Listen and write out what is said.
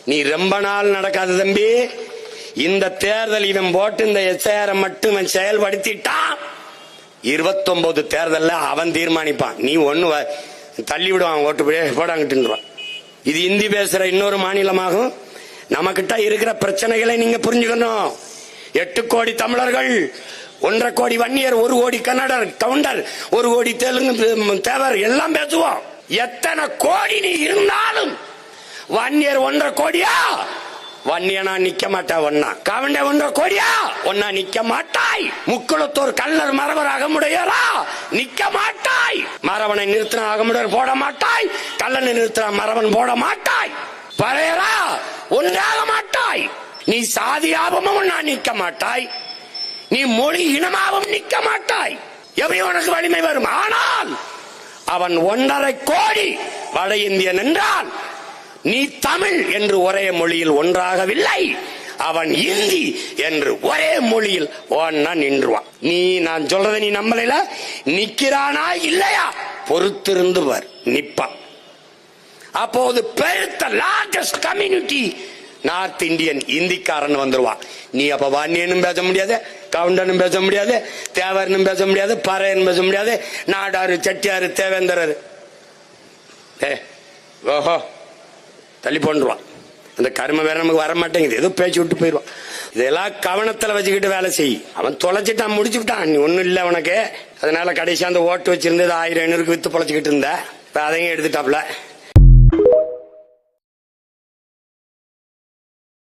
நீ ரொம்ப நாள் நடக்காது தம்பி. இந்த தேர்தல் இவன் போட்டு இந்த எஸ்ஐஆர் மட்டும் செயல்படுத்திட்டான். 29 தேர்தல்ல அவன் தீர்மானிப்பான். நீ ஒண்ணு தள்ளி விடுவான், ஓட்டு போடாங்கிட்டுருவான். இது இந்தி பேசுற இன்னொரு மாநிலமாகும். நம்ம கிட்ட இருக்கிற பிரச்சனைகளை நீங்க புரிஞ்சுக்கணும். 8 கோடி தமிழர்கள், 1.5 கோடி வன்னியர், 1 கோடி கன்னடர், கவுண்டர், 1 கோடி தெலுங்கு, தேவர் எல்லாம் பேசுவோம். எத்தனை கோடி நீ இருந்தாலும் வன்னியர் 1.5 கோடியா? வன்னியனா நிக்க மாட்டா. ஒன்னா கவுண்ட 1.5 கோடியா? ஒன்னா நிக்க மாட்டாய். முக்குளத்தூர் கல்லர் மரவர் அகமுடையரா? நிக்க மாட்டாய். மரவனை நிறுத்தின அகமுடையர் போட மாட்டாய். கல்லனை நிறுத்தின மரவன் போட மாட்டாய். பறையரா ஒன்றாக மாட்டாய். நீ சாதியாபமும் நான் நிக்க மாட்டாய். நீ மொழி இனமாவும் நிக்க மாட்டாய். எப்படி உனக்கு வலிமை வரும்? ஆனால் அவன் 1.5 கோடி வட இந்தியன் என்றால் நீ தமிழ் என்று ஒரே மொழியில் ஒன்றாகவில்லை. அவன் இந்தி என்று ஒரே மொழியில் ஒன்னா நின்றுவான். நீ நான் சொல்றதை நீ நம்பல, நிக்கிறானா இல்லையா பொறுத்திருந்து பார், நிப்பான். அப்போது பெருத்த லார்ஜஸ்ட் கம்யூனிட்டி நார்த் இந்தியன் இந்திக்காரன் வந்துருவான். நீ அப்ப வன்னியனும் பேச முடியாது, கவுண்டனும் பேச முடியாது, தேவரனும் பேச முடியாது, பறையனும் பேச முடியாது, நாடாரு, செட்டியாரு, தேவேந்திரர் ஓஹோ தள்ளி போன்றுவான். அந்த கர்ம வேற நமக்கு வர மாட்டேங்குது, ஏதோ பேச்சு விட்டு போயிடுவான். இதெல்லாம் கவனத்துல வச்சுக்கிட்டு வேலை செய். அவன் தொலைச்சிட்டான், முடிச்சுட்டான். நீ ஒண்ணும் இல்ல உனக்கு. அதனால கடைசியா அந்த ஓட்டு வச்சிருந்தது 1000-500 வித்து பொழைச்சிக்கிட்டு இருந்த. அதையும் எடுத்துட்டாப்ல.